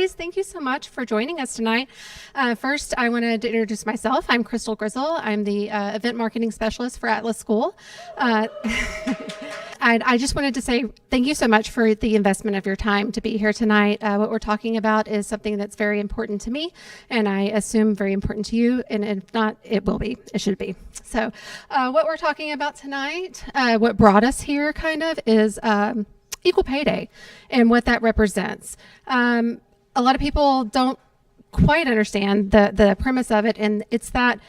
guys. Thank you so much for joining us tonight. First, I wanted to introduce myself. I'm Crystal Grizzle. I'm the event marketing specialist for Atlas School. I just wanted to say thank you so much for the investment of your time to be here tonight. What we're talking about is something that's very important to me, and I assume very important to you, and if not, it will be. It should be. So what we're talking about tonight, what brought us here kind of is equal pay day and what that represents. A lot of people don't quite understand the premise of it, and it's that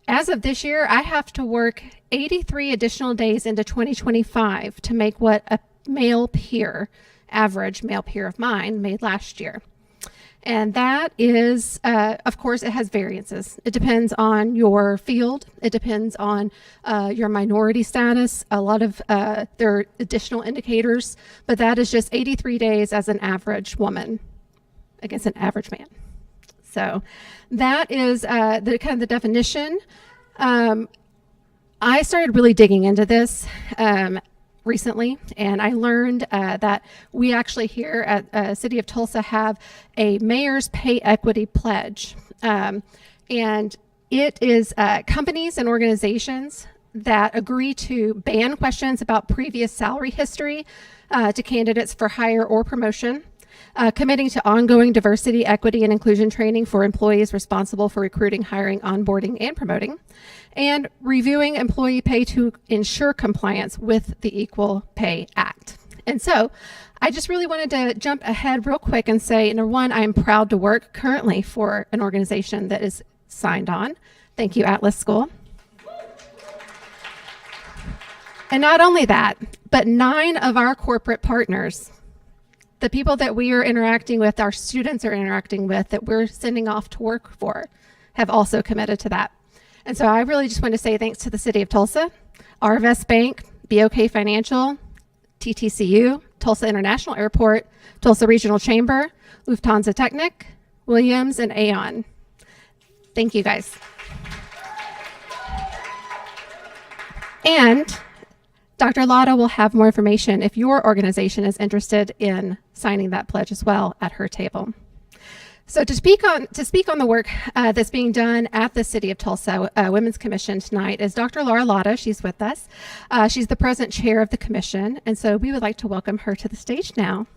as of this year, I have to work 83 additional days into 2025 to make what a average male peer of mine made last year. And that is, of course, it has variances. It depends on your field. It depends on your minority status. A lot of, there are additional indicators, but that is just 83 days as an average woman against an average man. So that is the kind of the definition. I started really digging into this recently, and I learned that we actually here at City of Tulsa have a mayor's pay equity pledge. And it is companies and organizations that agree to ban questions about previous salary history to candidates for hire or promotion. Committing to ongoing diversity, equity, and inclusion training for employees responsible for recruiting, hiring, onboarding, and promoting, and reviewing employee pay to ensure compliance with the Equal Pay Act. And so I just really wanted to jump ahead real quick and say, number one, I am proud to work currently for an organization that is signed on. Thank you, Atlas School. And not only that, but 9 of our corporate partners, the people that we are interacting with, our students are interacting with, that we're sending off to work for, have also committed to that. And so I really just want to say thanks to the City of Tulsa, Arvest Bank, BOK Financial, TTCU, Tulsa International Airport, Tulsa Regional Chamber, Lufthansa Technic, Williams, and Aon. Thank you, guys. And Dr. Latta will have more information if your organization is interested in signing that pledge as well at her table. So to speak on the work that's being done at the City of Tulsa Women's Commission tonight is Dr. Laura Latta. She's with us. She's the present chair of the commission, and so we would like to welcome her to the stage now.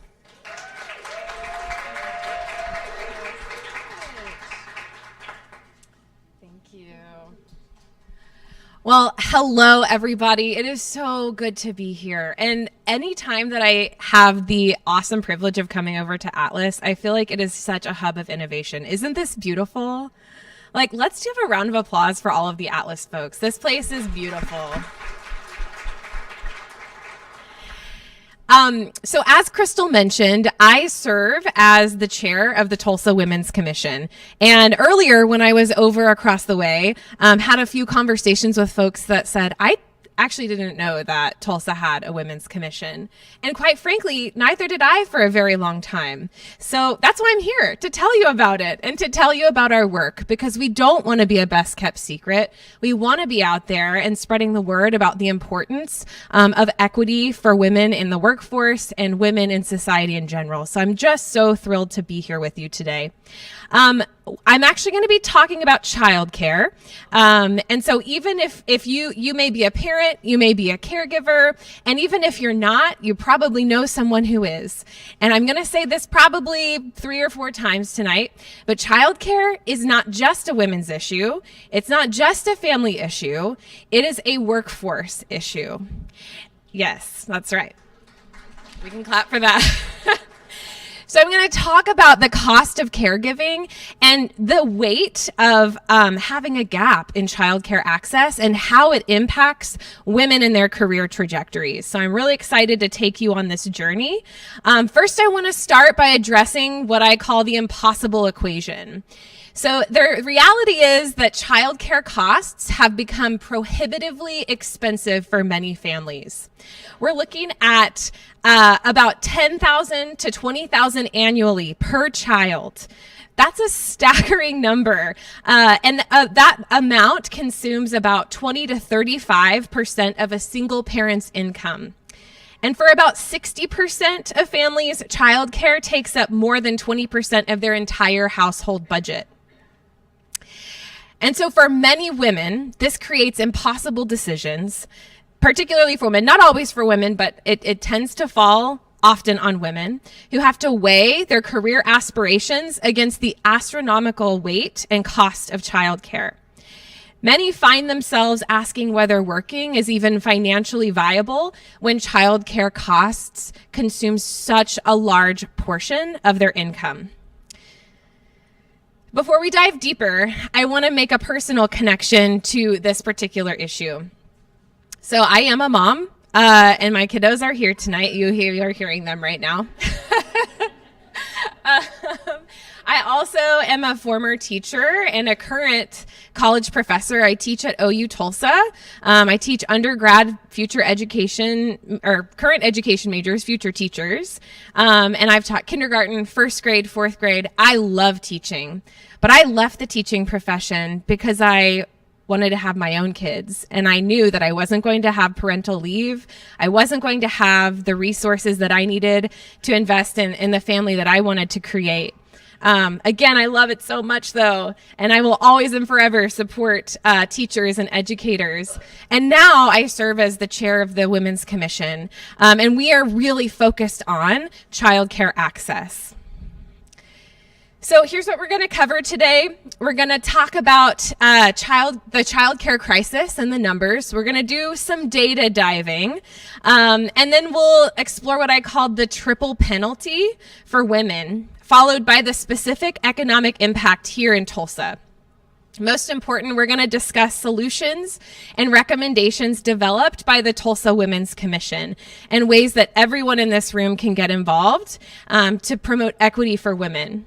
Well, hello, everybody. It is so good to be here. And anytime that I have the awesome privilege of coming over to Atlas, I feel like it is such a hub of innovation. Isn't this beautiful? Like, let's give a round of applause for all of the Atlas folks. This place is beautiful. So as Crystal mentioned, I serve as the chair of the Tulsa Women's Commission. And earlier when I was over across the way, had a few conversations with folks that said, I actually didn't know that Tulsa had a women's commission. And quite frankly, neither did I for a very long time. So that's why I'm here, to tell you about it and to tell you about our work, because we don't want to be a best kept secret. We want to be out there and spreading the word about the importance of equity for women in the workforce and women in society in general. So I'm just so thrilled to be here with you today. I'm actually going to be talking about childcare. And so even if you may be a parent, you may be a caregiver, and even if you're not, you probably know someone who is. And I'm going to say this probably 3 or 4 times tonight, but childcare is not just a women's issue. It's not just a family issue. It is a workforce issue. Yes, that's right. We can clap for that. So I'm going to talk about the cost of caregiving and the weight of having a gap in childcare access and how it impacts women in their career trajectories. So I'm really excited to take you on this journey. First, I want to start by addressing what I call the impossible equation. So the reality is that childcare costs have become prohibitively expensive for many families. We're looking at about $10,000 to $20,000 annually per child. That's a staggering number. And that amount consumes about 20 to 35% of a single parent's income. And for about 60% of families, childcare takes up more than 20% of their entire household budget. And so for many women, this creates impossible decisions, particularly for women, not always for women, but it tends to fall often on women who have to weigh their career aspirations against the astronomical weight and cost of childcare. Many find themselves asking whether working is even financially viable when childcare costs consume such a large portion of their income. Before we dive deeper, I want to make a personal connection to this particular issue. So I am a mom, and my kiddos are here tonight. You are hearing them right now. I also am a former teacher and a current college professor. I teach at OU Tulsa. I teach undergrad future education or current education majors, future teachers. And I've taught kindergarten, first grade, fourth grade. I love teaching, but I left the teaching profession because I wanted to have my own kids. And I knew that I wasn't going to have parental leave. I wasn't going to have the resources that I needed to invest in the family that I wanted to create. Again, I love it so much though, and I will always and forever support teachers and educators. And now I serve as the chair of the Women's Commission, and we are really focused on childcare access. So here's what we're going to cover today. We're going to talk about the childcare crisis and the numbers. We're going to do some data diving, and then we'll explore what I called the triple penalty for women, followed by the specific economic impact here in Tulsa. Most important, we're going to discuss solutions and recommendations developed by the Tulsa Women's Commission and ways that everyone in this room can get involved to promote equity for women.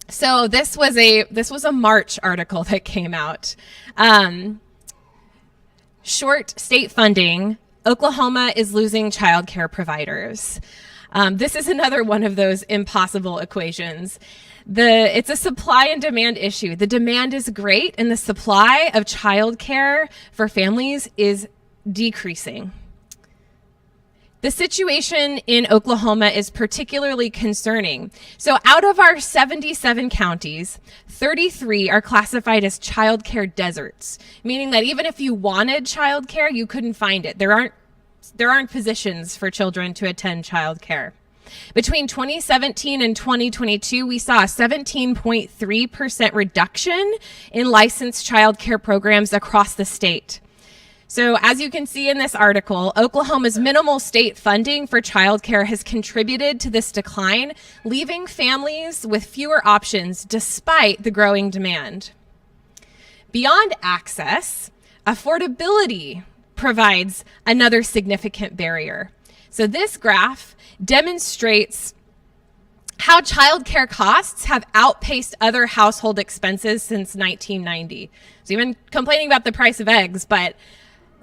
So this was a March article that came out. Short state funding, Oklahoma is losing childcare providers. This is another one of those impossible equations. It's a supply and demand issue. The demand is great and the supply of childcare for families is decreasing. The situation in Oklahoma is particularly concerning. So out of our 77 counties, 33 are classified as childcare deserts, meaning that even if you wanted childcare, you couldn't find it. There aren't positions for children to attend childcare. Between 2017 and 2022, we saw a 17.3% reduction in licensed childcare programs across the state. So as you can see in this article, Oklahoma's minimal state funding for childcare has contributed to this decline, leaving families with fewer options despite the growing demand. Beyond access, affordability provides another significant barrier. So this graph demonstrates how childcare costs have outpaced other household expenses since 1990. So you've been complaining about the price of eggs, but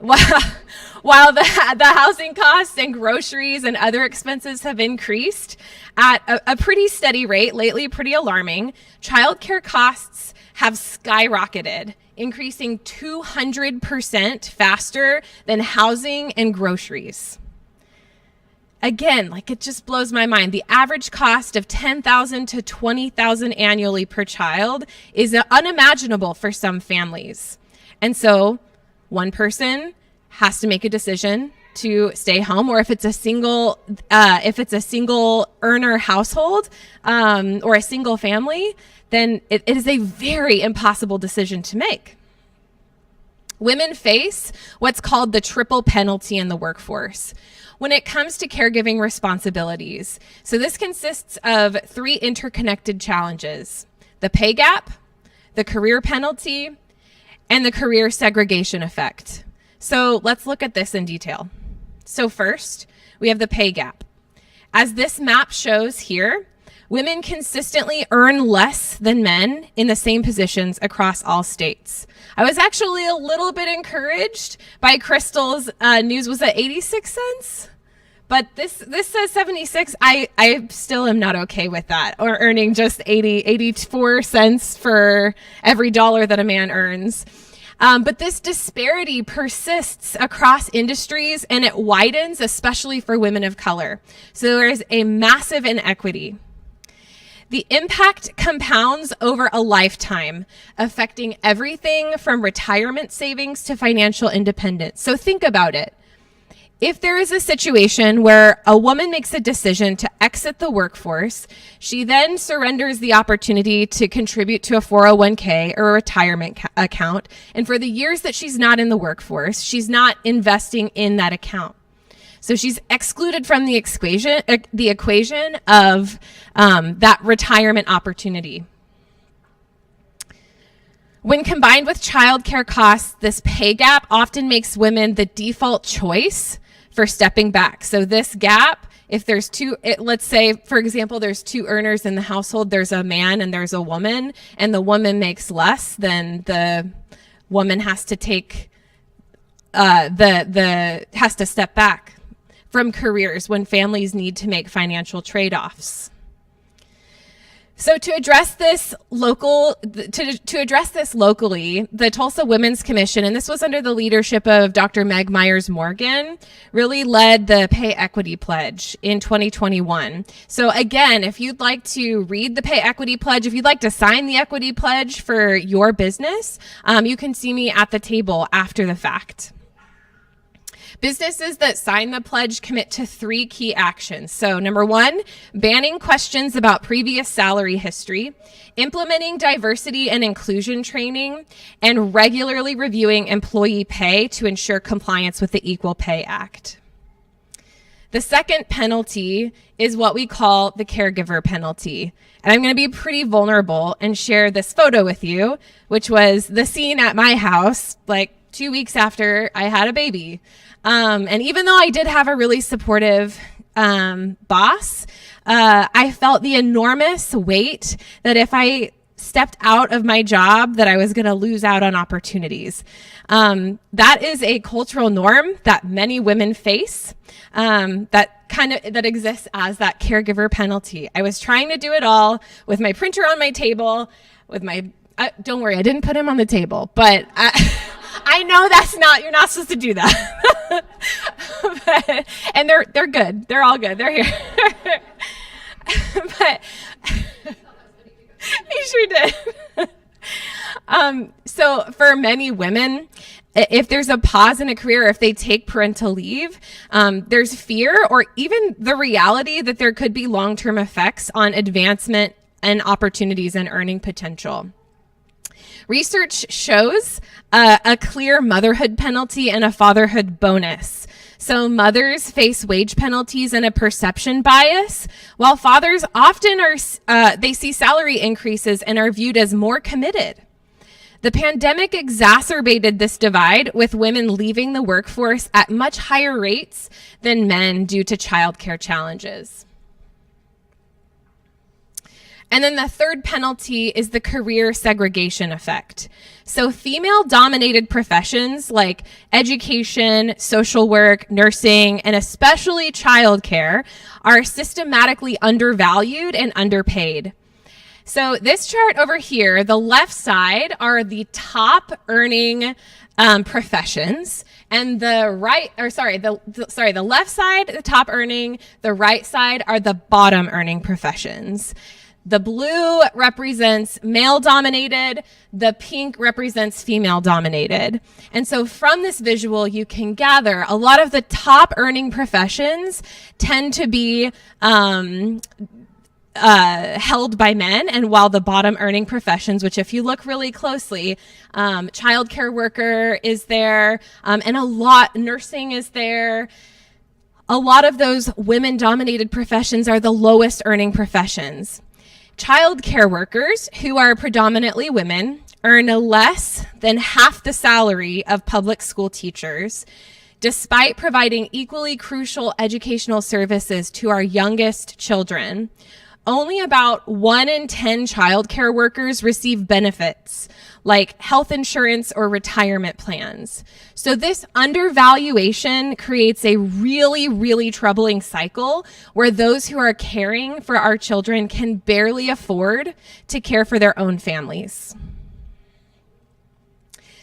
while the housing costs and groceries and other expenses have increased at a pretty steady rate, lately pretty alarming, childcare costs have skyrocketed, increasing 200% faster than housing and groceries. Again, it just blows my mind. The average cost of $10,000 to $20,000 annually per child is unimaginable for some families. And so one person has to make a decision to stay home, or if it's a single earner household or a single family, then it is a very impossible decision to make. Women face what's called the triple penalty in the workforce when it comes to caregiving responsibilities. So this consists of three interconnected challenges: the pay gap, the career penalty, and the career segregation effect. So let's look at this in detail. So first, we have the pay gap. As this map shows here, women consistently earn less than men in the same positions across all states. I was actually a little bit encouraged by Crystal's news. Was that 86 cents? But this says 76. I still am not okay with that, or earning just 84 cents for every dollar that a man earns. But this disparity persists across industries, and it widens, especially for women of color. So there is a massive inequity. The impact compounds over a lifetime, affecting everything from retirement savings to financial independence. So think about it. If there is a situation where a woman makes a decision to exit the workforce, she then surrenders the opportunity to contribute to a 401k or a retirement account. And for the years that she's not in the workforce, she's not investing in that account. So she's excluded from the equation of that retirement opportunity. When combined with childcare costs, this pay gap often makes women the default choice for stepping back. So this gap, if there's let's say, for example, there's two earners in the household, there's a man and there's a woman, and the woman makes less, then the woman has to take, has to step back from careers when families need to make financial trade-offs. So to address this locally, the Tulsa Women's Commission, and this was under the leadership of Dr. Meg Myers-Morgan, really led the Pay Equity Pledge in 2021. So again, if you'd like to read the Pay Equity Pledge, if you'd like to sign the Equity Pledge for your business, you can see me at the table after the fact. Businesses that sign the pledge commit to 3 key actions. So number 1, banning questions about previous salary history, implementing diversity and inclusion training, and regularly reviewing employee pay to ensure compliance with the Equal Pay Act. The second penalty is what we call the caregiver penalty. And I'm going to be pretty vulnerable and share this photo with you, which was the scene at my house like 2 weeks after I had a baby. And even though I did have a really supportive boss, I felt the enormous weight that if I stepped out of my job, that I was going to lose out on opportunities. That is a cultural norm that many women face, that exists as that caregiver penalty. I was trying to do it all with my printer on my table, with my, don't worry, I didn't put him on the table, but I know you're not supposed to do that. And they're good. They're all good. They're here. But he sure did. So for many women, if there's a pause in a career, if they take parental leave, there's fear or even the reality that there could be long-term effects on advancement and opportunities and earning potential. Research shows a clear motherhood penalty and a fatherhood bonus. So mothers face wage penalties and a perception bias, while fathers often they see salary increases and are viewed as more committed. The pandemic exacerbated this divide, with women leaving the workforce at much higher rates than men due to childcare challenges. And then the third penalty is the career segregation effect. So female-dominated professions like education, social work, nursing, and especially childcare are systematically undervalued and underpaid. So this chart over here, the left side are the top earning professions, and the left side, the top earning, the right side are the bottom earning professions. The blue represents male-dominated, the pink represents female-dominated. And so from this visual, you can gather a lot of the top earning professions tend to be held by men, and while the bottom earning professions, which if you look really closely, childcare worker is there, and nursing is there. A lot of those women-dominated professions are the lowest earning professions. Childcare workers, who are predominantly women, earn less than half the salary of public school teachers, despite providing equally crucial educational services to our youngest children. Only about 1 in 10 childcare workers receive benefits like health insurance or retirement plans. So this undervaluation creates a really, really troubling cycle where those who are caring for our children can barely afford to care for their own families.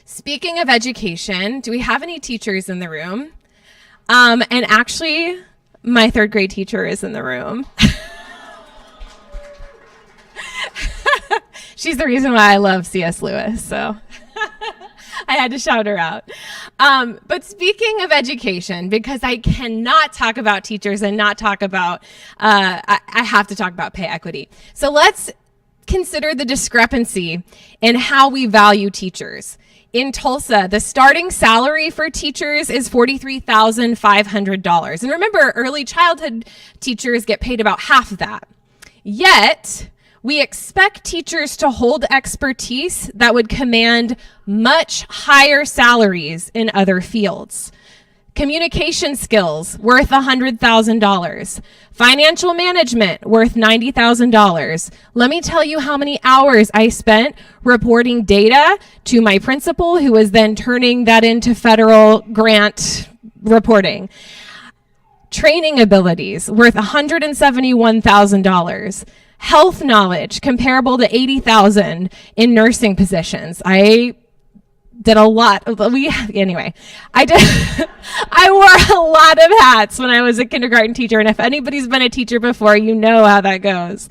Speaking of education, do we have any teachers in the room? And actually, my third grade teacher is in the room. She's the reason why I love C.S. Lewis, so I had to shout her out. But speaking of education, because I cannot talk about teachers and not talk about, I have to talk about pay equity. So let's consider the discrepancy in how we value teachers. In Tulsa, the starting salary for teachers is $43,500. And remember, early childhood teachers get paid about half of that. Yet, we expect teachers to hold expertise that would command much higher salaries in other fields. Communication skills worth $100,000. Financial management worth $90,000. Let me tell you how many hours I spent reporting data to my principal, who was then turning that into federal grant reporting. Training abilities worth $171,000. Health knowledge comparable to $80,000 in nursing positions. I did a lot of, anyway, I wore a lot of hats when I was a kindergarten teacher, and if anybody's been a teacher before, you know how that goes.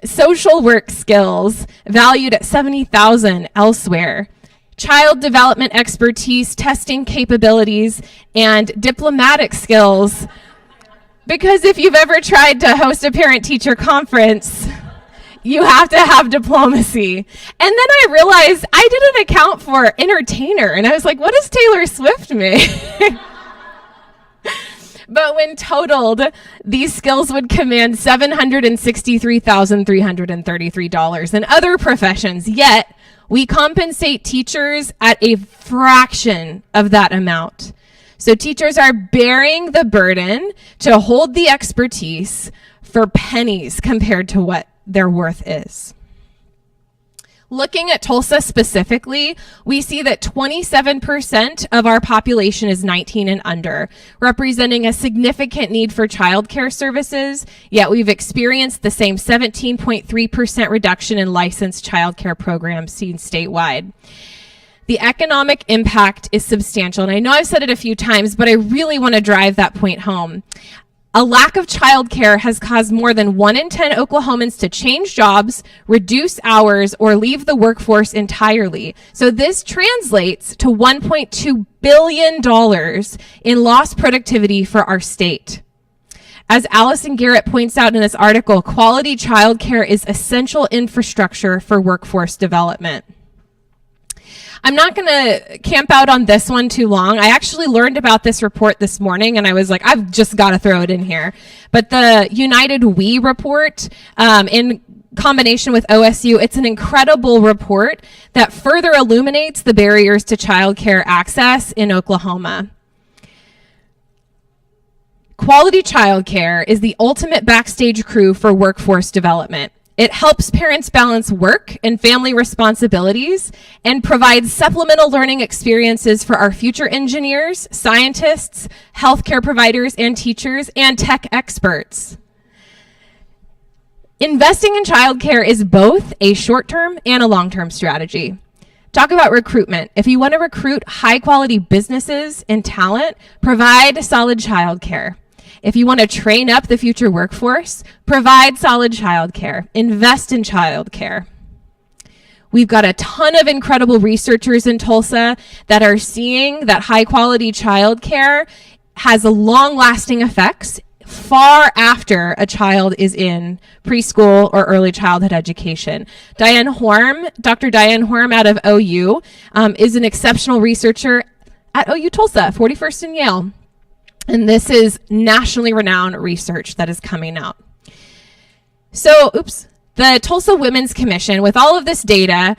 Social work skills valued at $70,000 elsewhere. Child development expertise, testing capabilities, and diplomatic skills. Because if you've ever tried to host a parent-teacher conference, you have to have diplomacy. And then I realized I didn't account for entertainer. And I was like, what does Taylor Swift make? But when totaled, these skills would command $763,333 in other professions. Yet, we compensate teachers at a fraction of that amount. So teachers are bearing the burden to hold the expertise for pennies compared to what their worth is. Looking at Tulsa specifically, we see that 27% of our population is 19 and under, representing a significant need for childcare services, yet we've experienced the same 17.3% reduction in licensed childcare programs seen statewide. The economic impact is substantial, and I know I've said it a few times, but I really want to drive that point home. A lack of childcare has caused more than 1 in 10 Oklahomans to change jobs, reduce hours, or leave the workforce entirely. So this translates to $1.2 billion in lost productivity for our state. As Allison Garrett points out in this article, quality childcare is essential infrastructure for workforce development. I'm not going to camp out on this one too long. I actually learned about this report this morning, and I was like, I've just got to throw it in here. But the United We report, in combination with OSU, it's an incredible report that further illuminates the barriers to childcare access in Oklahoma. Quality childcare is the ultimate backstage crew for workforce development. It helps parents balance work and family responsibilities and provides supplemental learning experiences for our future engineers, scientists, healthcare providers, and teachers, and tech experts. Investing in childcare is both a short-term and a long-term strategy. Talk about recruitment. If you want to recruit high-quality businesses and talent, provide solid childcare. If you want to train up the future workforce, provide solid childcare. Invest in childcare. We've got a ton of incredible researchers in Tulsa that are seeing that high-quality childcare has long-lasting effects far after a child is in preschool or early childhood education. Dr. Diane Horm out of OU, is an exceptional researcher at OU Tulsa, 41st and Yale. And this is nationally renowned research that is coming out. So, the Tulsa Women's Commission, with all of this data,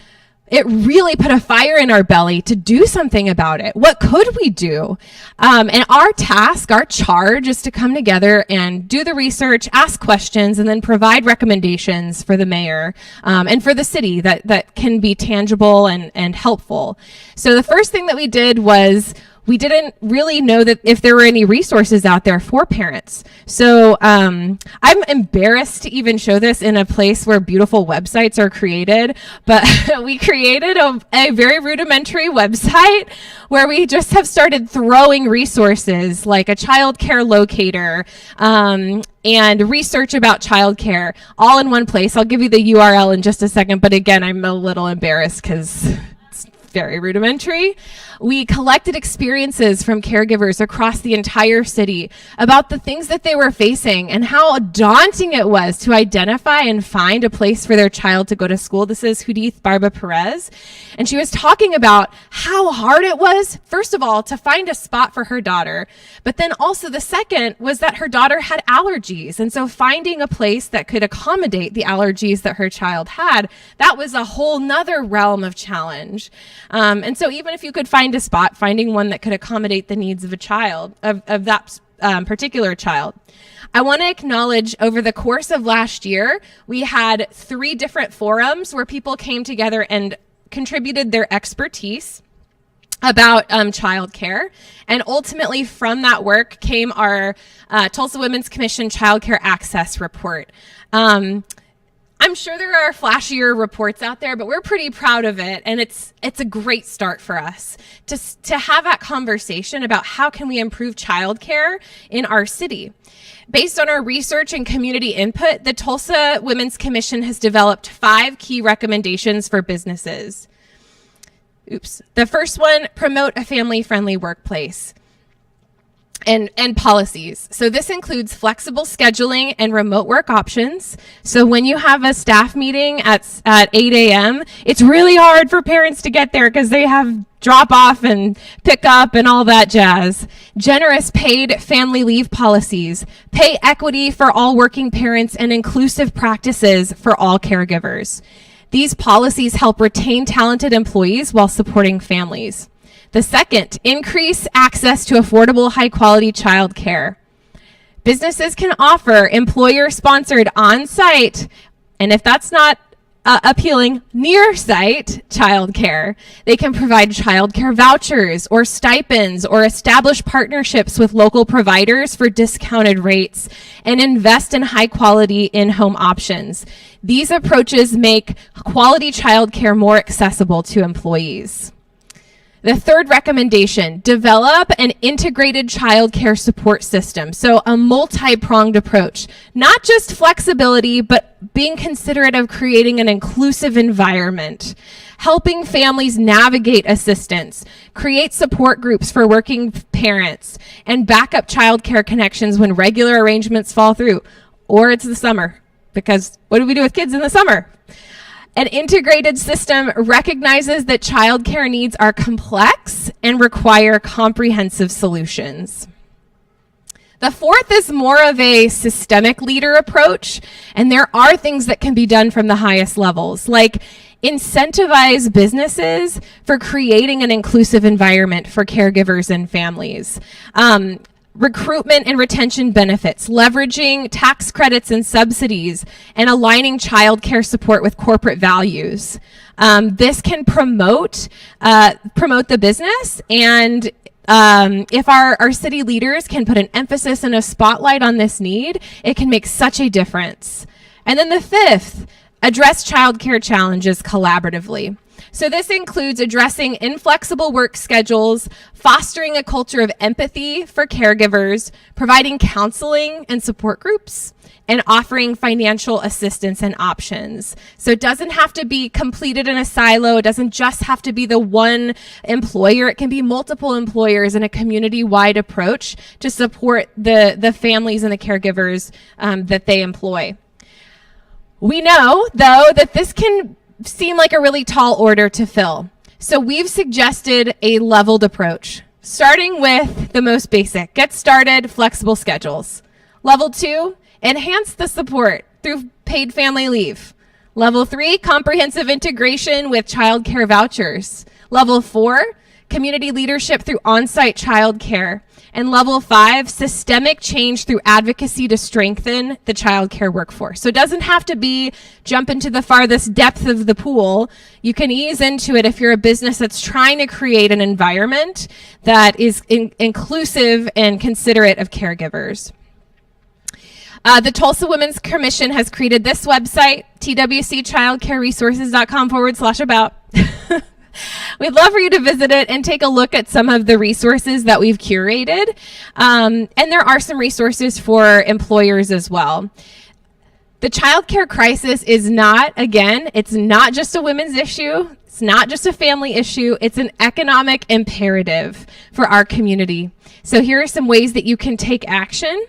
it really put a fire in our belly to do something about it. What could we do? And our task, our charge, is to come together and do the research, ask questions, and then provide recommendations for the mayor and for the city that can be tangible and helpful. So the first thing that we did was we didn't really know that if there were any resources out there for parents. So I'm embarrassed to even show this in a place where beautiful websites are created, but we created a very rudimentary website where we just have started throwing resources like a child care locator, and research about childcare all in one place. I'll give you the URL in just a second, but again, I'm a little embarrassed because it's very rudimentary. We collected experiences from caregivers across the entire city about the things that they were facing and how daunting it was to identify and find a place for their child to go to school. This is Judith Barba Perez. And she was talking about how hard it was, first of all, to find a spot for her daughter. But then also the second was that her daughter had allergies. And so finding a place that could accommodate the allergies that her child had, that was a whole nother realm of challenge. And so even if you could find a spot, finding one that could accommodate the needs of a child, of that particular child. I want to acknowledge over the course of last year, we had 3 different forums where people came together and contributed their expertise about childcare. And ultimately from that work came our Tulsa Women's Commission Childcare Access Report. I'm sure there are flashier reports out there, but we're pretty proud of it. And it's a great start for us to have that conversation about how can we improve childcare in our city. Based on our research and community input, the Tulsa Women's Commission has developed 5 key recommendations for businesses. The first one, promote a family-friendly workplace. And policies. So this includes flexible scheduling and remote work options. So when you have a staff meeting at 8 a.m., it's really hard for parents to get there because they have drop off and pick up and all that jazz. Generous paid family leave policies, pay equity for all working parents, and inclusive practices for all caregivers. These policies help retain talented employees while supporting families. The second, increase access to affordable, high-quality childcare. Businesses can offer employer-sponsored on-site, and if that's not appealing, near-site childcare. They can provide childcare vouchers or stipends or establish partnerships with local providers for discounted rates and invest in high-quality in-home options. These approaches make quality childcare more accessible to employees. The third recommendation, develop an integrated childcare support system. So a multi-pronged approach, not just flexibility, but being considerate of creating an inclusive environment, helping families navigate assistance, create support groups for working parents, and backup childcare connections when regular arrangements fall through, or it's the summer, because what do we do with kids in the summer? An integrated system recognizes that childcare needs are complex and require comprehensive solutions. The fourth is more of a systemic leader approach, and there are things that can be done from the highest levels, like incentivize businesses for creating an inclusive environment for caregivers and families. Recruitment and retention benefits, leveraging tax credits and subsidies, and aligning childcare support with corporate values. This can promote the business, and if our city leaders can put an emphasis and a spotlight on this need, it can make such a difference. And then the fifth, address childcare challenges collaboratively. So this includes addressing inflexible work schedules, fostering a culture of empathy for caregivers, providing counseling and support groups, and offering financial assistance and options. So it doesn't have to be completed in a silo. It doesn't just have to be the one employer. It can be multiple employers in a community-wide approach to support the families and the caregivers that they employ. We know, though, that this can seem like a really tall order to fill. So we've suggested a leveled approach, starting with the most basic. Get started, flexible schedules. Level 2, enhance the support through paid family leave. Level 3, comprehensive integration with childcare vouchers. Level 4, community leadership through on-site childcare. And level 5, systemic change through advocacy to strengthen the childcare workforce. So it doesn't have to be jump into the farthest depth of the pool. You can ease into it if you're a business that's trying to create an environment that is inclusive and considerate of caregivers. The Tulsa Women's Commission has created this website, twcchildcareresources.com/about. We'd love for you to visit it and take a look at some of the resources that we've curated. And there are some resources for employers as well. The childcare crisis is not, again, it's not just a women's issue. It's not just a family issue. It's an economic imperative for our community. So here are some ways that you can take action.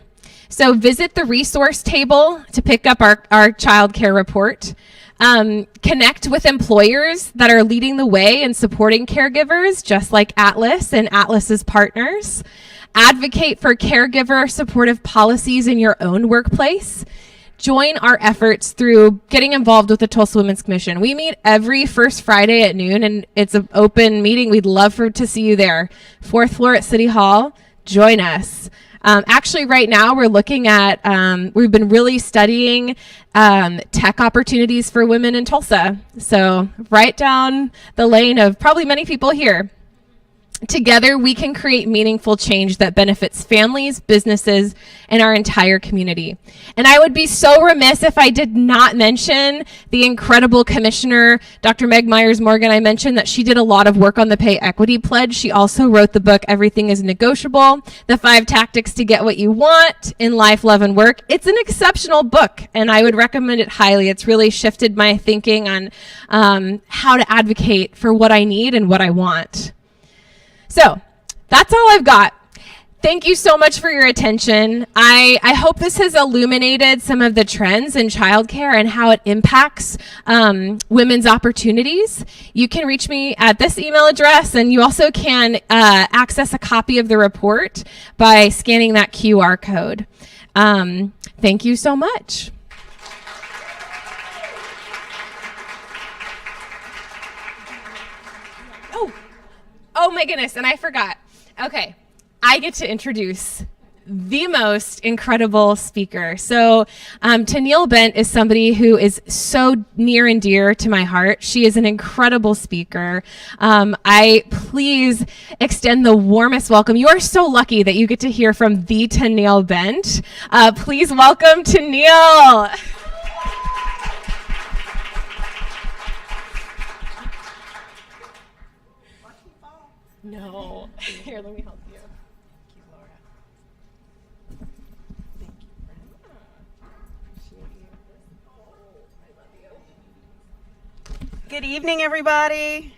So visit the resource table to pick up our child care report. Connect with employers that are leading the way and supporting caregivers, just like Atlas and Atlas's partners. Advocate for caregiver supportive policies in your own workplace. Join our efforts through getting involved with the Tulsa Women's Commission. We meet every first Friday at noon, and it's an open meeting. We'd love to see you there. 4th floor at City Hall. Join us. Actually, right now, we're looking at, we've been really studying tech opportunities for women in Tulsa. So right down the lane of probably many people here. Together, we can create meaningful change that benefits families, businesses, and our entire community. And I would be so remiss if I did not mention the incredible commissioner, Dr. Meg Myers-Morgan. I mentioned that she did a lot of work on the Pay Equity Pledge. She also wrote the book, Everything is Negotiable, The 5 Tactics to Get What You Want in Life, Love, and Work. It's an exceptional book, and I would recommend it highly. It's really shifted my thinking on how to advocate for what I need and what I want. So that's all I've got. Thank you so much for your attention. I hope this has illuminated some of the trends in childcare and how it impacts women's opportunities. You can reach me at this email address, and you also can access a copy of the report by scanning that QR code. Thank you so much. Oh my goodness, and I forgot. Okay, I get to introduce the most incredible speaker. So Toneille Bent is somebody who is so near and dear to my heart. She is an incredible speaker. I please extend the warmest welcome. You are so lucky that you get to hear from the Toneille Bent. Please welcome Toneille. No. Here, let me help you. Thank you, Laura. Thank you, friend. Appreciate you. Oh, I love you. Good evening, everybody.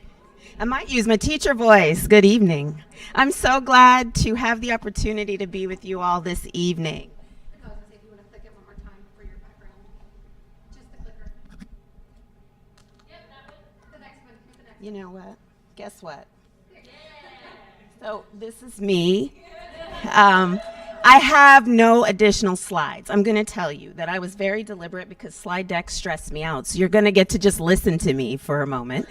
I might use my teacher voice. Good evening. I'm so glad to have the opportunity to be with you all this evening. I was going to say, if you want to click it one more time for your background. Just the clicker. Yep, that one. The next one. The next one. You know what? Guess what? So this is me. I have no additional slides. I'm going to tell you that I was very deliberate because slide decks stress me out. So you're going to get to just listen to me for a moment.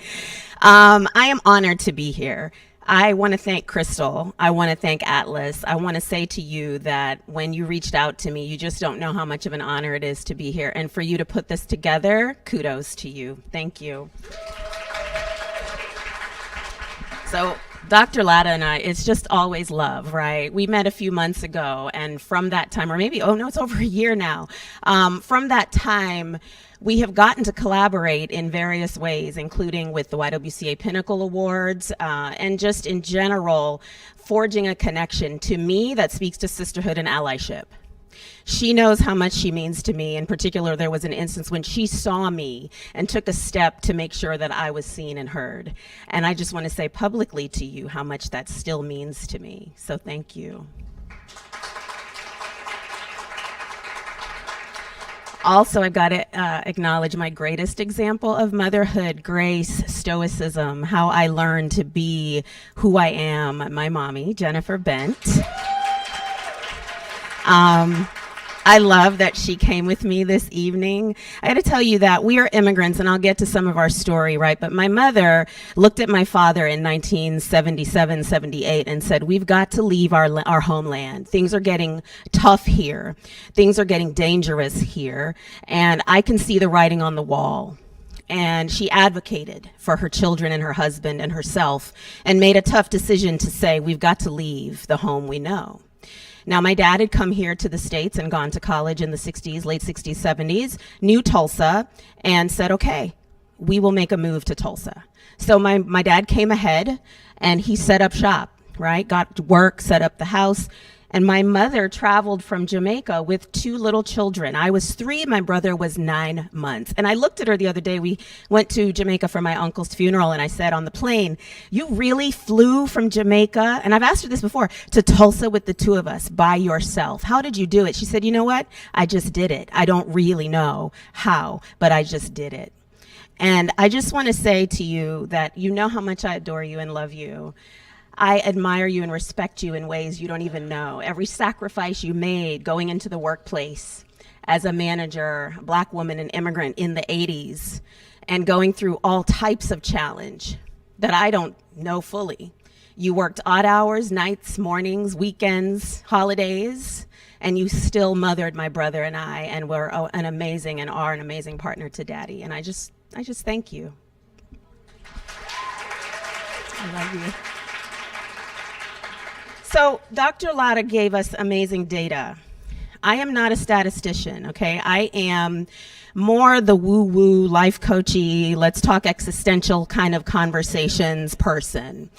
I am honored to be here. I want to thank Crystal. I want to thank Atlas. I want to say to you that when you reached out to me, you just don't know how much of an honor it is to be here. And for you to put this together, kudos to you. Thank you. So Dr. Latta and I, it's just always love, right? We met a few months ago, and from that time, or maybe, oh no, it's over a year now. From that time, we have gotten to collaborate in various ways, including with the YWCA Pinnacle Awards, and just in general, forging a connection to me that speaks to sisterhood and allyship. She knows how much she means to me. In particular, there was an instance when she saw me and took a step to make sure that I was seen and heard. And I just want to say publicly to you how much that still means to me. So thank you. Also, I've got to acknowledge my greatest example of motherhood, grace, stoicism, how I learned to be who I am, my mommy, Jennifer Bent. I love that she came with me this evening. I got to tell you that we are immigrants, and I'll get to some of our story, right? But my mother looked at my father in 1977, 78 and said, we've got to leave our homeland. Things are getting tough here. Things are getting dangerous here. And I can see the writing on the wall. And she advocated for her children and her husband and herself and made a tough decision to say, we've got to leave the home we know. Now, my dad had come here to the States and gone to college in the 60s, late 60s, 70s, knew Tulsa, and said, okay, we will make a move to Tulsa. So my dad came ahead, and he set up shop, right? Got to work, set up the house. And my mother traveled from Jamaica with 2 little children. I was 3, my brother was 9 months. And I looked at her the other day. We went to Jamaica for my uncle's funeral, and I said on the plane, you really flew from Jamaica? And I've asked her this before, to Tulsa with the 2 of us by yourself. How did you do it? She said, you know what? I just did it. I don't really know how, but I just did it. And I just want to say to you that you know how much I adore you and love you. I admire you and respect you in ways you don't even know. Every sacrifice you made going into the workplace as a manager, a Black woman, an immigrant in the 80s, and going through all types of challenge that I don't know fully. You worked odd hours, nights, mornings, weekends, holidays, and you still mothered my brother and I, and were an amazing and are an amazing partner to Daddy. And I just thank you. I love you. So Dr. Latta gave us amazing data. I am not a statistician, okay? I am more the woo-woo, life coachy, let's talk existential kind of conversations person.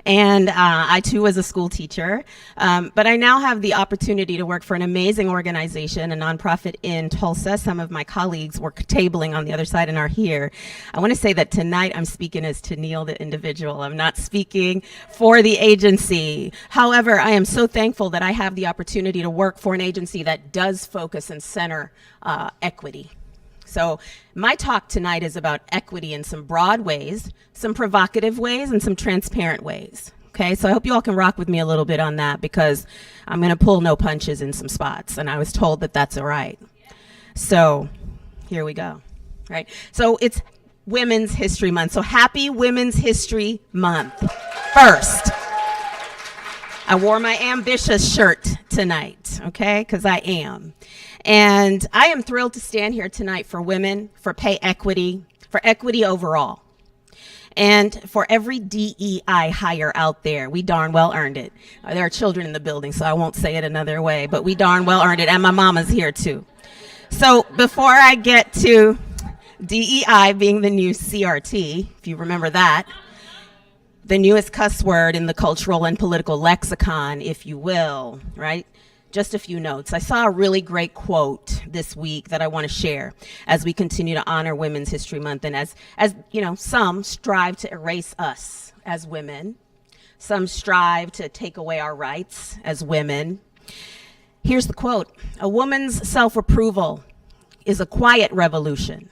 And I too was a school teacher, but I now have the opportunity to work for an amazing organization, a nonprofit in Tulsa. Some of my colleagues were tabling on the other side and are here. I want to say that tonight I'm speaking as Toneille, the individual. I'm not speaking for the agency. However, I am so thankful that I have the opportunity to work for an agency that does focus and center equity. So my talk tonight is about equity in some broad ways, some provocative ways, and some transparent ways. Okay, so I hope you all can rock with me a little bit on that, because I'm going to pull no punches in some spots, and I was told that that's all right. So here we go. Right. So it's Women's History Month. So happy Women's History Month. First, I wore my ambitious shirt tonight, okay, because I am. And I am thrilled to stand here tonight for women, for pay equity, for equity overall. And for every DEI hire out there, we darn well earned it. There are children in the building, so I won't say it another way, but we darn well earned it, and my mama's here too. So before I get to DEI being the new CRT, if you remember that, the newest cuss word in the cultural and political lexicon, if you will, right? Just a few notes. I saw a really great quote this week that I want to share as we continue to honor Women's History Month. And as you know, some strive to erase us as women. Some strive to take away our rights as women. Here's the quote. A woman's self-approval is a quiet revolution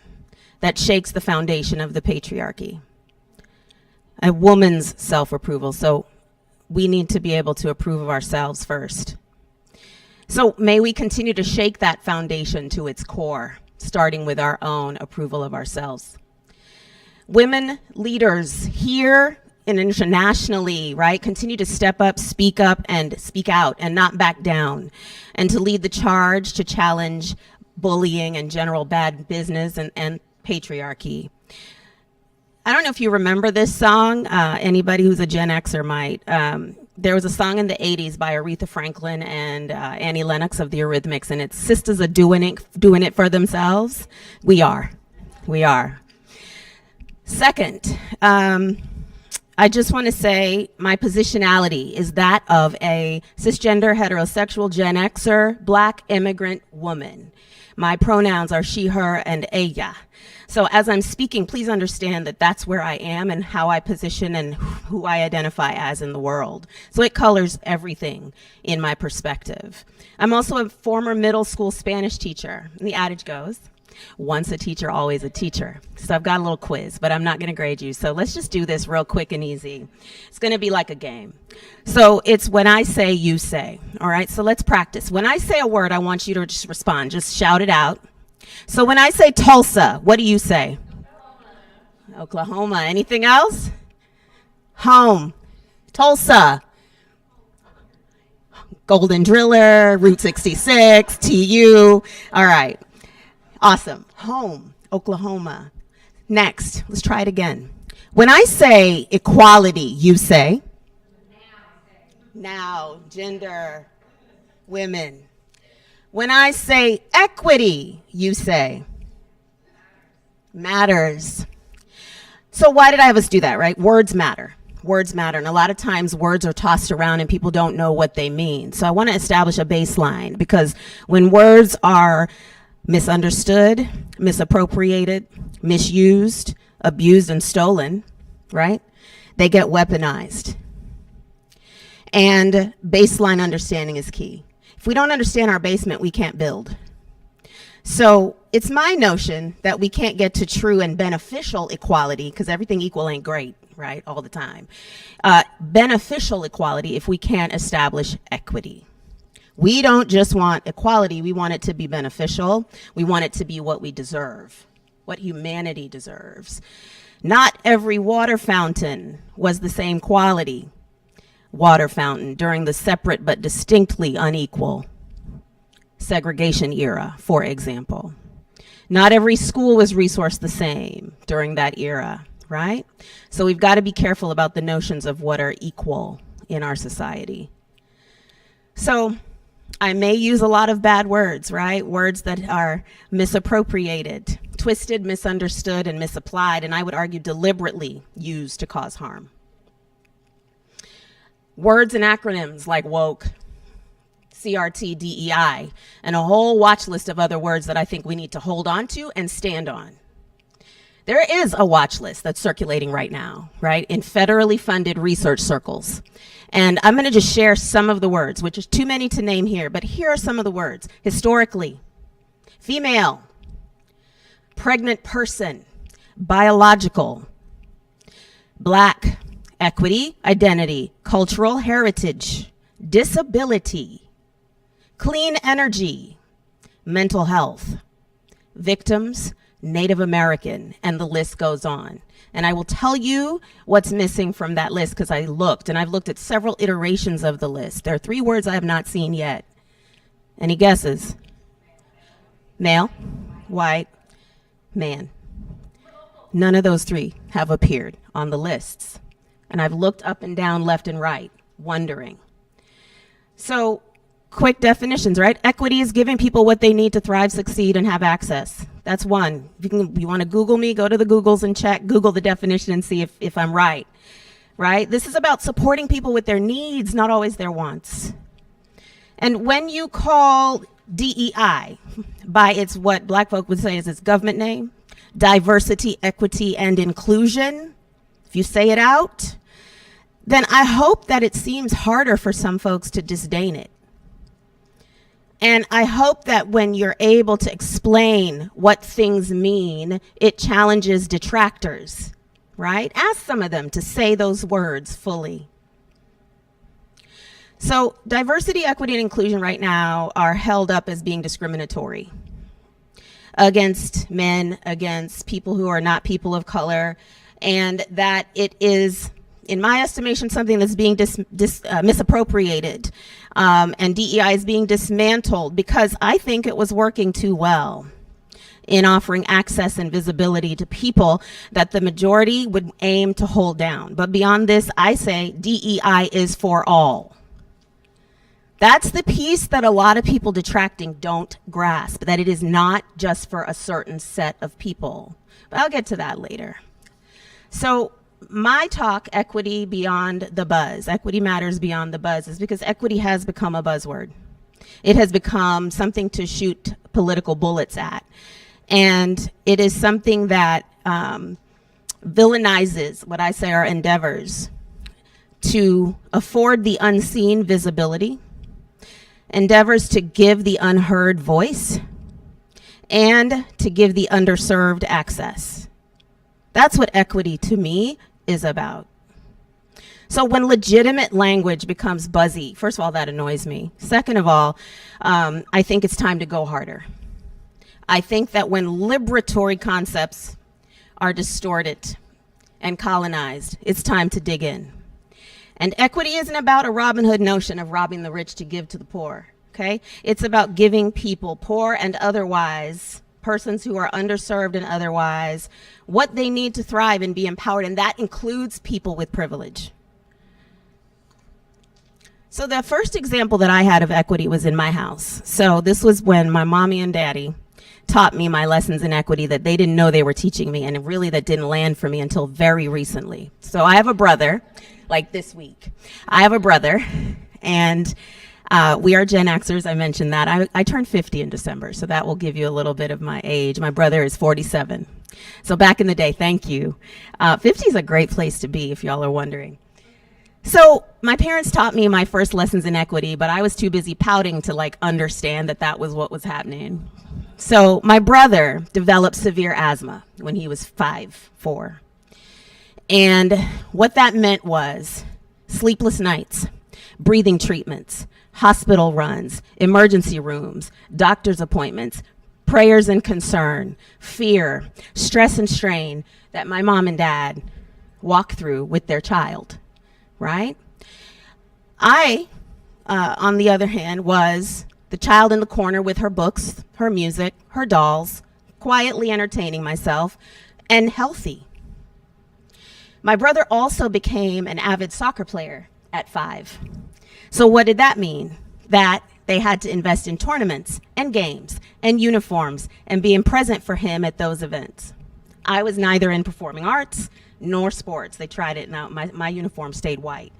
that shakes the foundation of the patriarchy. A woman's self-approval. So we need to be able to approve of ourselves first. So may we continue to shake that foundation to its core, starting with our own approval of ourselves. Women leaders here and internationally, right, continue to step up, speak and speak out and not back down, and to lead the charge to challenge bullying and general bad business and patriarchy. I don't know if you remember this song. Anybody who's a Gen Xer might. There was a song in the 80s by Aretha Franklin and Annie Lennox of the Eurythmics, and it's Sisters Are doing it for themselves. We are. Second, I just want to say my positionality is that of a cisgender, heterosexual, Gen Xer, Black immigrant woman. My pronouns are she, her, and ella. So as I'm speaking, please understand that that's where I am and how I position and who I identify as in the world. So it colors everything in my perspective. I'm also a former middle school Spanish teacher. And the adage goes, Once a teacher, always a teacher. So I've got a little quiz, but I'm not going to grade you. So let's just do this real quick and easy. It's going to be like a game. So it's when I say, you say. All right, so let's practice. When I say a word, I want you to just respond. Just shout it out. So when I say Tulsa, what do you say? Oklahoma. Anything else? Home. Tulsa. Golden Driller, Route 66, TU. All right. Awesome. Home, Oklahoma. Next, let's try it again. When I say equality, you say? Now, gender, women. When I say equity, you say? Matters. So why did I have us do that, right? Words matter. Words matter. And a lot of times words are tossed around and people don't know what they mean. So I want to establish a baseline, because when words are misunderstood, misappropriated, misused, abused, and stolen, right? They get weaponized. And baseline understanding is key. If we don't understand our basement, we can't build. So it's my notion that we can't get to true and beneficial equality, because everything equal ain't great, right, all the time. Beneficial equality if we can't establish equity. We don't just want equality, we want it to be beneficial. We want it to be what we deserve, what humanity deserves. Not every water fountain was the same quality water fountain during the separate but distinctly unequal segregation era, for example. Not every school was resourced the same during that era, right? So we've got to be careful about the notions of what are equal in our society. So I may use a lot of bad words, right? Words that are misappropriated, twisted, misunderstood, and misapplied, and I would argue deliberately used to cause harm. Words and acronyms like woke, CRT, DEI, and a whole watch list of other words that I think we need to hold on to and stand on. There is a watch list that's circulating right now, right, in federally funded research circles. And I'm going to just share some of the words, which is too many to name here, but here are some of the words. Historically, female, pregnant person, biological, black, equity, identity, cultural heritage, disability, clean energy, mental health, victims, Native American, and the list goes on. And I will tell you what's missing from that list, because I looked, and I've looked at several iterations of the list. There are 3 words I have not seen yet. Any guesses? Male, white, man. None of those 3 have appeared on the lists. And I've looked up and down, left and right, wondering. So, quick definitions, right? Equity is giving people what they need to thrive, succeed, and have access. That's one. You want to Google me, go to the Googles and check, Google the definition and see if I'm right, right? This is about supporting people with their needs, not always their wants. And when you call DEI by its, what black folk would say is its government name, diversity, equity, and inclusion, if you say it out, then I hope that it seems harder for some folks to disdain it. And I hope that when you're able to explain what things mean, it challenges detractors, right? Ask some of them to say those words fully. So diversity, equity, and inclusion right now are held up as being discriminatory against men, against people who are not people of color, and that it is, in my estimation, something that's being misappropriated, and DEI is being dismantled, because I think it was working too well in offering access and visibility to people that the majority would aim to hold down. But beyond this, I say DEI is for all. That's the piece that a lot of people detracting don't grasp, that it is not just for a certain set of people. But I'll get to that later. So my talk, Equity Beyond the Buzz, Equity Matters Beyond the Buzz, is because equity has become a buzzword. It has become something to shoot political bullets at. And it is something that villainizes what I say are endeavors to afford the unseen visibility, endeavors to give the unheard voice, and to give the underserved access. That's what equity to me is about. So when legitimate language becomes buzzy, first of all, that annoys me. Second of all, I think it's time to go harder. I think that when liberatory concepts are distorted and colonized, it's time to dig in. And equity isn't about a Robin Hood notion of robbing the rich to give to the poor, okay? It's about giving people, poor and otherwise, persons who are underserved and otherwise, what they need to thrive and be empowered, and that includes people with privilege. So the first example that I had of equity was in my house. So this was when my mommy and daddy taught me my lessons in equity that they didn't know they were teaching me, and really that didn't land for me until very recently. So I have a brother, like this week. I have a brother, and we are Gen Xers, I mentioned that. I turned 50 in December, so that will give you a little bit of my age. My brother is 47. So back in the day, thank you. 50 is a great place to be, if y'all are wondering. So my parents taught me my first lessons in equity, but I was too busy pouting to understand that that was what was happening. So my brother developed severe asthma when he was 4. And what that meant was sleepless nights, breathing treatments, hospital runs, emergency rooms, doctor's appointments, prayers and concern, fear, stress and strain that my mom and dad walk through with their child. Right? I, on the other hand, was the child in the corner with her books, her music, her dolls, quietly entertaining myself, and healthy. My brother also became an avid soccer player at 5. So what did that mean? That they had to invest in tournaments and games and uniforms and being present for him at those events. I was neither in performing arts nor sports. They tried it. Now my uniform stayed white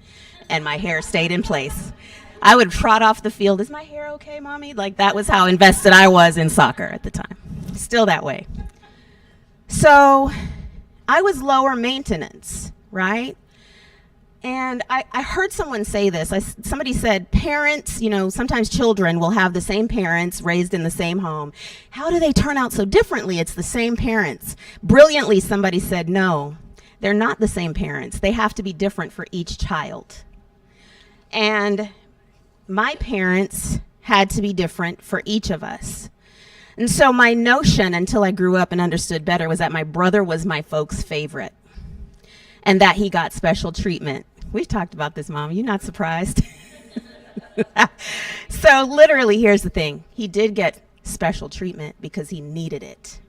and my hair stayed in place. I would trot off the field. Is my hair okay, mommy? That was how invested I was in soccer at the time. Still that way. So I was lower maintenance, right? And I heard someone say this. Somebody said parents, sometimes children will have the same parents raised in the same home. How do they turn out so differently? It's the same parents. Brilliantly, somebody said, no, they're not the same parents. They have to be different for each child. And my parents had to be different for each of us. And so my notion, until I grew up and understood better, was that my brother was my folks' favorite and that he got special treatment. We've talked about this, Mom. You're not surprised? So literally, here's the thing. He did get special treatment because he needed it.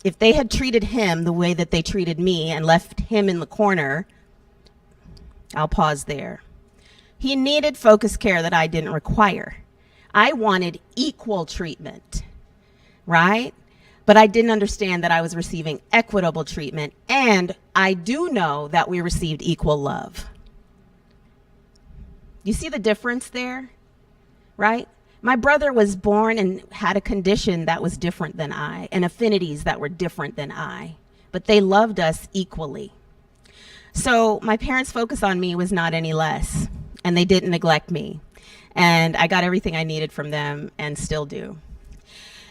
If they had treated him the way that they treated me and left him in the corner, I'll pause there. He needed focused care that I didn't require. I wanted equal treatment, right? But I didn't understand that I was receiving equitable treatment, and I do know that we received equal love. You see the difference there, right? My brother was born and had a condition that was different than I, and affinities that were different than I, but they loved us equally. So my parents' focus on me was not any less, and they didn't neglect me. And I got everything I needed from them and still do.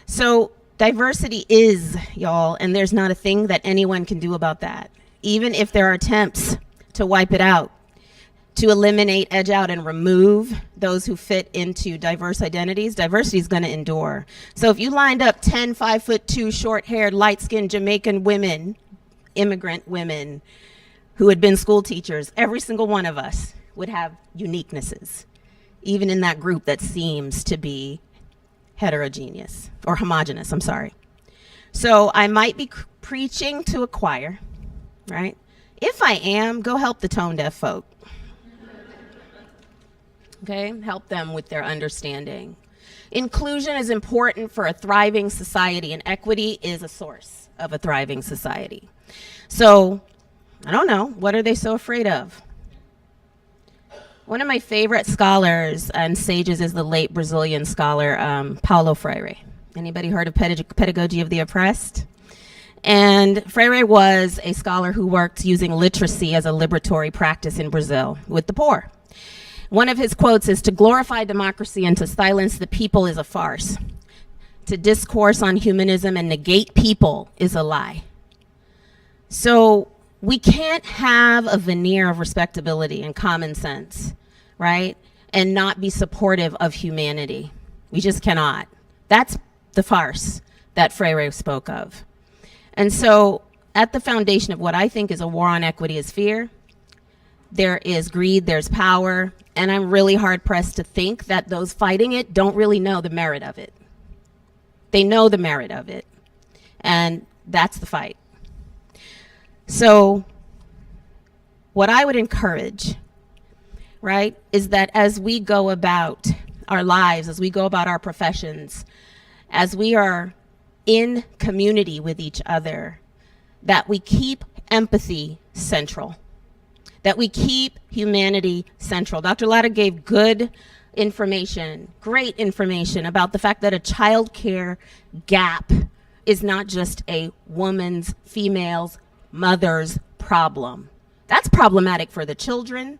So diversity is, y'all, and there's not a thing that anyone can do about that. Even if there are attempts to wipe it out, to eliminate, edge out, and remove those who fit into diverse identities, diversity is going to endure. So if you lined up 10 5'2", short-haired, light-skinned Jamaican women, immigrant women, who had been school teachers, every single one of us would have uniquenesses, even in that group that seems to be heterogeneous, or homogenous, I'm sorry. So I might be preaching to a choir, right? If I am, go help the tone deaf folk. Okay, help them with their understanding. Inclusion is important for a thriving society, and equity is a source of a thriving society. So, I don't know, what are they so afraid of? One of my favorite scholars and sages is the late Brazilian scholar, Paulo Freire. Anybody heard of Pedagogy of the Oppressed? And Freire was a scholar who worked using literacy as a liberatory practice in Brazil with the poor. One of his quotes is, "To glorify democracy and to silence the people is a farce. to discourse on humanism and negate people is a lie. So we can't have a veneer of respectability and common sense, right? And not be supportive of humanity. We just cannot. That's the farce that Freire spoke of. And so at the foundation of what I think is a war on equity is fear. There is greed, there's power, and I'm really hard pressed to think that those fighting it don't really know the merit of it. They know the merit of it, and that's the fight. So what I would encourage, right, is that as we go about our lives, as we go about our professions, as we are in community with each other, that we keep empathy central, that we keep humanity central. Dr. Latta gave good information, great information about the fact that a child care gap is not just a woman's, female's, mother's problem. That's problematic for the children,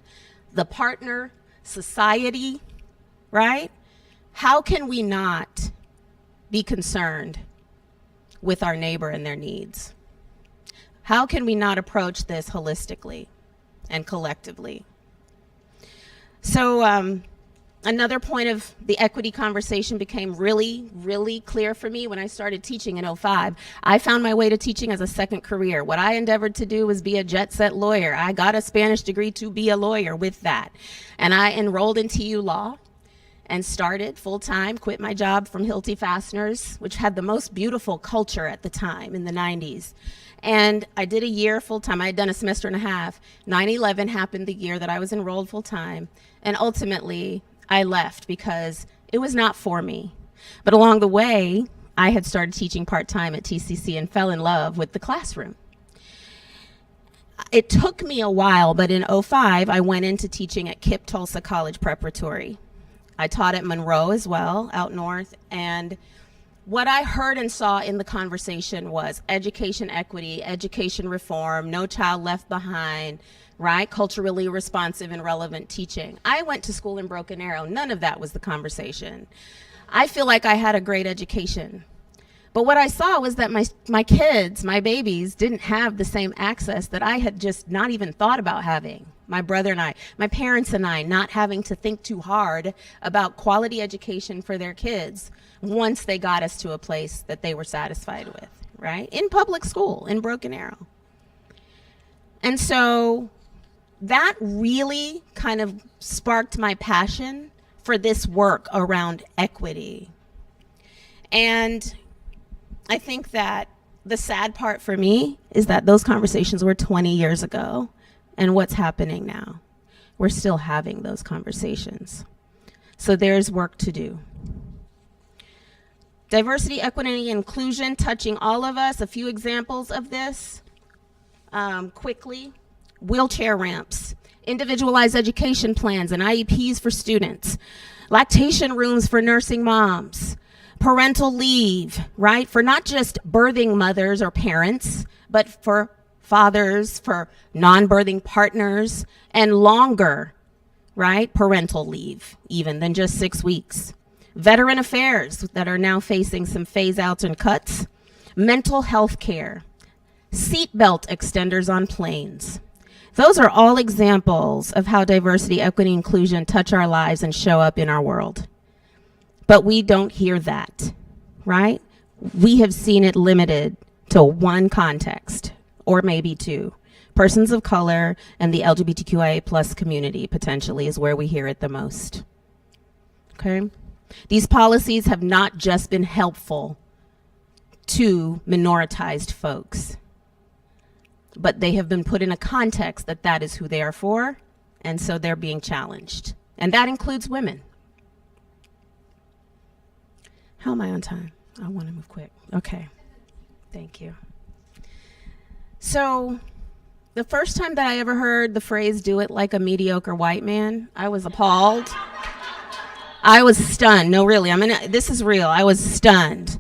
the partner, society, right? How can we not be concerned with our neighbor and their needs? How can we not approach this holistically and collectively? So another point of the equity conversation became really, really clear for me when I started teaching in '05. I found my way to teaching as a second career. What I endeavored to do was be a jet set lawyer. I got a Spanish degree to be a lawyer with that. And I enrolled in TU Law and started full-time, quit my job from Hilti Fasteners, which had the most beautiful culture at the time in the 90s. And I did a year full-time. I had done a semester and a half. 9/11 happened the year that I was enrolled full-time. And ultimately, I left because it was not for me. But along the way, I had started teaching part-time at TCC and fell in love with the classroom. It took me a while, but in '05, I went into teaching at KIPP Tulsa College Preparatory. I taught at Monroe as well, out north, and what I heard and saw in the conversation was education equity, education reform, no child left behind, right? Culturally responsive and relevant teaching. I went to school in Broken Arrow. None of that was the conversation. I feel like I had a great education. But what I saw was that my kids, my babies, didn't have the same access that I had just not even thought about having. My brother and I, my parents and I, not having to think too hard about quality education for their kids once they got us to a place that they were satisfied with, right? In public school, in Broken Arrow. And so that really kind of sparked my passion for this work around equity. And I think that the sad part for me is that those conversations were 20 years ago. And what's happening now? We're still having those conversations. So there's work to do. Diversity, equity, and inclusion touching all of us. A few examples of this quickly. Wheelchair ramps, individualized education plans and IEPs for students, lactation rooms for nursing moms, parental leave, right? For not just birthing mothers or parents, but for fathers, for non-birthing partners, and longer, right? Parental leave, even than just 6 weeks. Veteran affairs that are now facing some phase outs and cuts. Mental health care. Seatbelt extenders on planes. Those are all examples of how diversity, equity, inclusion touch our lives and show up in our world. But we don't hear that, right? We have seen it limited to one context, or maybe two. Persons of color and the LGBTQIA plus community potentially is where we hear it the most. Okay? These policies have not just been helpful to minoritized folks, but they have been put in a context that that is who they are for, and so they're being challenged. And that includes women. How am I on time? I want to move quick. Okay. Thank you. So the first time that I ever heard the phrase, "do it like a mediocre white man," I was appalled. I was stunned. No, really, this is real. I was stunned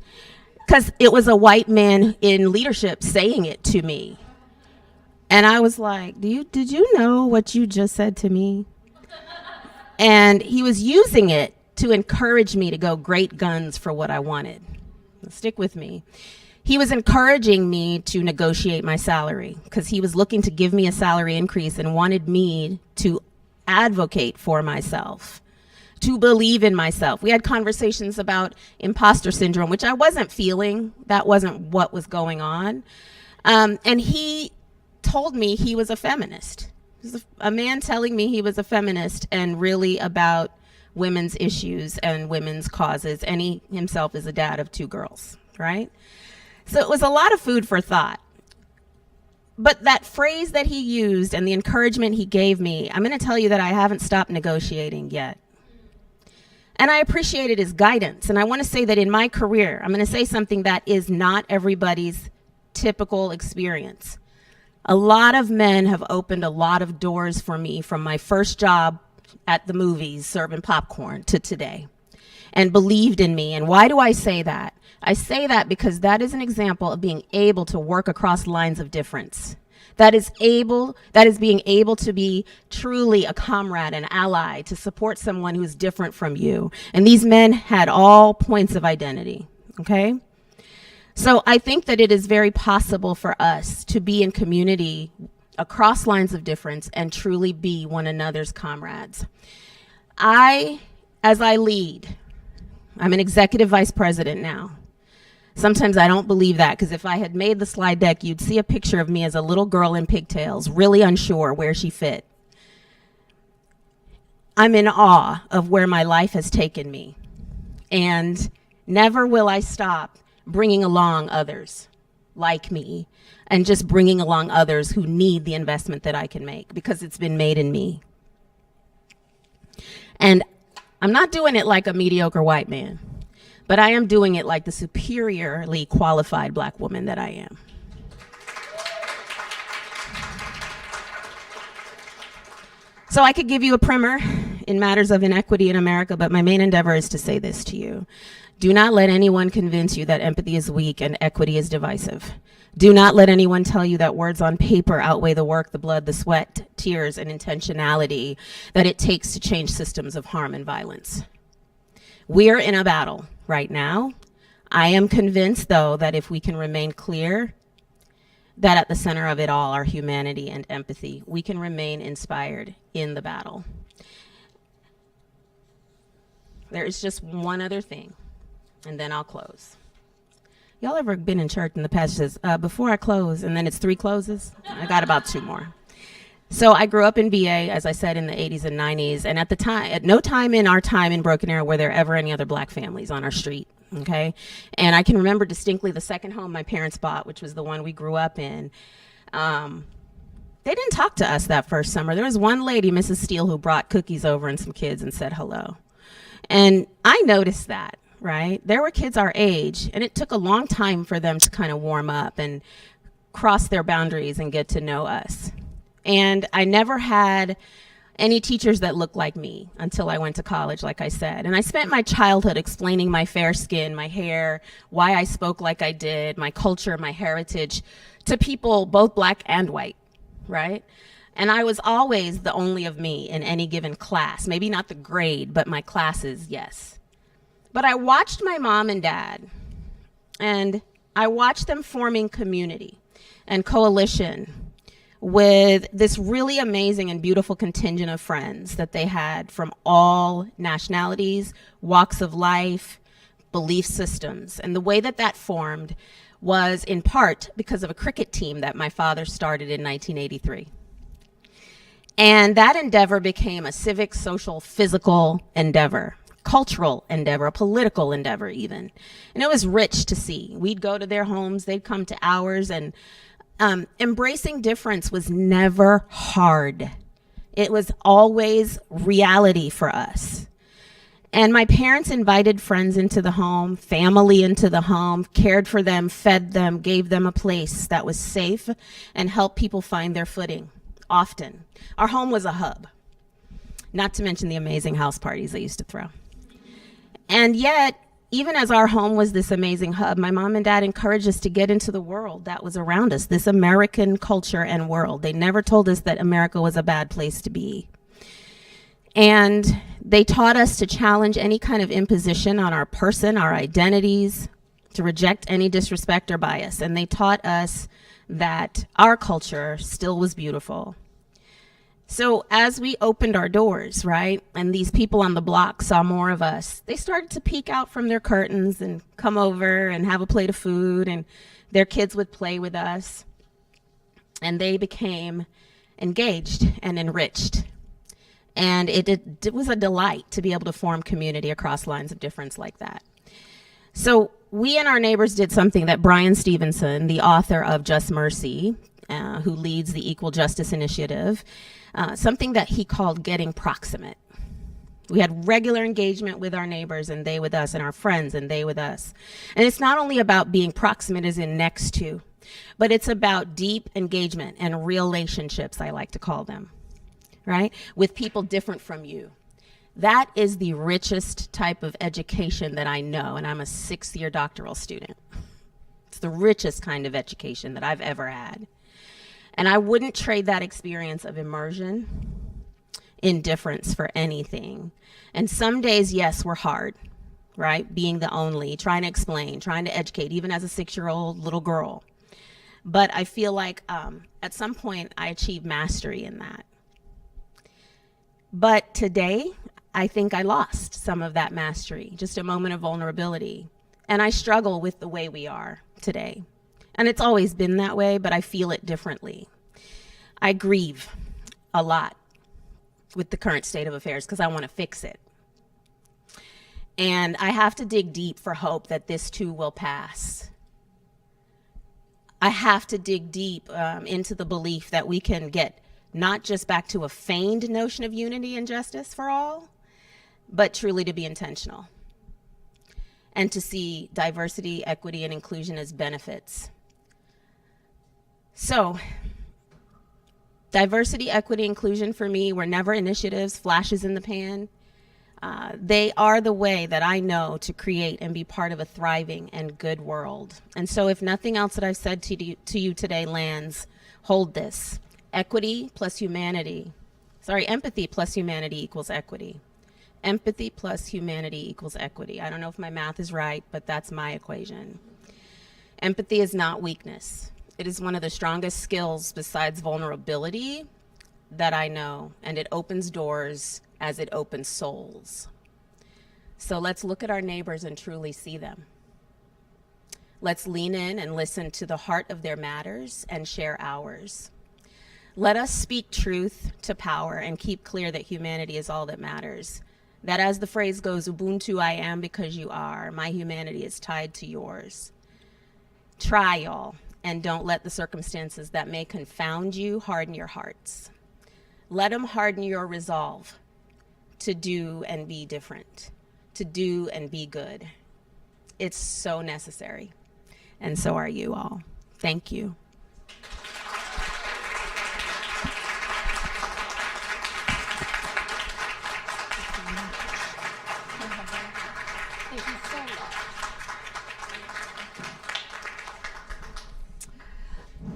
because it was a white man in leadership saying it to me. And I was like, did you know what you just said to me? And he was using it to encourage me to go great guns for what I wanted. Stick with me. He was encouraging me to negotiate my salary because he was looking to give me a salary increase and wanted me to advocate for myself, to believe in myself. We had conversations about imposter syndrome, which I wasn't feeling. That wasn't what was going on. And he told me he was a feminist. He was a man telling me he was a feminist and really about women's issues and women's causes. And he himself is a dad of 2 girls, right? So it was a lot of food for thought. But that phrase that he used and the encouragement he gave me, I'm going to tell you that I haven't stopped negotiating yet. And I appreciated his guidance. And I want to say that in my career, I'm going to say something that is not everybody's typical experience. A lot of men have opened a lot of doors for me from my first job at the movies serving popcorn to today and believed in me. And why do I say that? I say that because that is an example of being able to work across lines of difference. That is being able to be truly a comrade, an ally, to support someone who is different from you. And these men had all points of identity, okay? So I think that it is very possible for us to be in community across lines of difference and truly be one another's comrades. As I lead, I'm an executive vice president now. Sometimes I don't believe that, because if I had made the slide deck, you'd see a picture of me as a little girl in pigtails, really unsure where she fit. I'm in awe of where my life has taken me. And never will I stop bringing along others like me and just bringing along others who need the investment that I can make, because it's been made in me. And I'm not doing it like a mediocre white man, but I am doing it like the superiorly qualified black woman that I am. So I could give you a primer in matters of inequity in America, but my main endeavor is to say this to you. Do not let anyone convince you that empathy is weak and equity is divisive. Do not let anyone tell you that words on paper outweigh the work, the blood, the sweat, tears, and intentionality that it takes to change systems of harm and violence. We're in a battle right now. I am convinced, though, that if we can remain clear that at the center of it all are humanity and empathy, we can remain inspired in the battle. There is just one other thing, and then I'll close. Y'all ever been in church and the pastor says, before I close, and then it's 3 closes? I got about 2 more. So I grew up in BA, as I said, in the 80s and 90s. And at the time, at no time in our time in Broken Arrow were there ever any other black families on our street, okay? And I can remember distinctly the second home my parents bought, which was the one we grew up in. They didn't talk to us that first summer. There was one lady, Mrs. Steele, who brought cookies over and some kids and said hello. And I noticed that, right? There were kids our age, and it took a long time for them to kind of warm up and cross their boundaries and get to know us. And I never had any teachers that looked like me until I went to college, like I said. And I spent my childhood explaining my fair skin, my hair, why I spoke like I did, my culture, my heritage, to people both black and white, right? And I was always the only of me in any given class. Maybe not the grade, but my classes, yes. But I watched my mom and dad, and I watched them forming community and coalition with this really amazing and beautiful contingent of friends that they had from all nationalities, walks of life, belief systems. And the way that that formed was in part because of a cricket team that my father started in 1983. And that endeavor became a civic, social, physical endeavor, cultural endeavor, a political endeavor even. And it was rich to see. We'd go to their homes, they'd come to ours, and embracing difference was never hard. It was always reality for us. And my parents invited friends into the home, family into the home, cared for them, fed them, gave them a place that was safe, and helped people find their footing, often. Our home was a hub, not to mention the amazing house parties they used to throw. And yet, even as our home was this amazing hub, my mom and dad encouraged us to get into the world that was around us, this American culture and world. They never told us that America was a bad place to be. And they taught us to challenge any kind of imposition on our person, our identities, to reject any disrespect or bias. And they taught us that our culture still was beautiful. So as we opened our doors, right, and these people on the block saw more of us, they started to peek out from their curtains and come over and have a plate of food, and their kids would play with us. And they became engaged and enriched. And it was a delight to be able to form community across lines of difference like that. So we and our neighbors did something that Brian Stevenson, the author of Just Mercy, who leads the Equal Justice Initiative, something that he called getting proximate. We had regular engagement with our neighbors and they with us, and our friends and they with us. And it's not only about being proximate as in next to, but it's about deep engagement and relationships, I like to call them, right? With people different from you. That is the richest type of education that I know, and I'm a 6th-year doctoral student. It's the richest kind of education that I've ever had. And I wouldn't trade that experience of immersion, indifference for anything. And some days, yes, were hard, right? Being the only, trying to explain, trying to educate, even as a 6-year-old little girl. But I feel like at some point I achieved mastery in that. But today, I think I lost some of that mastery, just a moment of vulnerability. And I struggle with the way we are today. And it's always been that way, but I feel it differently. I grieve a lot with the current state of affairs because I want to fix it. And I have to dig deep for hope that this too will pass. I have to dig deep into the belief that we can get not just back to a feigned notion of unity and justice for all, but truly to be intentional and to see diversity, equity, and inclusion as benefits. So, diversity, equity, inclusion for me were never initiatives, flashes in the pan. They are the way that I know to create and be part of a thriving and good world. And so if nothing else that I've said to you today lands, hold this. Empathy plus humanity equals equity. Empathy plus humanity equals equity. I don't know if my math is right, but that's my equation. Empathy is not weakness. It is one of the strongest skills besides vulnerability that I know, and it opens doors as it opens souls. So let's look at our neighbors and truly see them. Let's lean in and listen to the heart of their matters and share ours. Let us speak truth to power and keep clear that humanity is all that matters. That, as the phrase goes, Ubuntu I am because you are. My humanity is tied to yours. Try, y'all, and don't let the circumstances that may confound you harden your hearts. Let them harden your resolve to do and be different, to do and be good. It's so necessary, and so are you all. Thank you.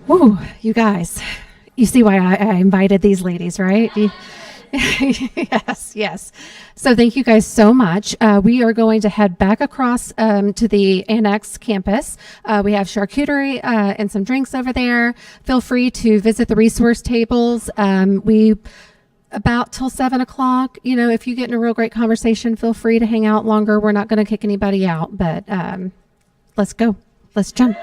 Whoa, you guys, you see why I invited these ladies, right? Yes. So thank you guys so much. We are going to head back across to the Annex campus. We have charcuterie and some drinks over there. Feel free to visit the resource tables. We about till 7 o'clock. You know, if you get in a real great conversation, feel free to hang out longer. We're not going to kick anybody out, but let's go. Let's jump.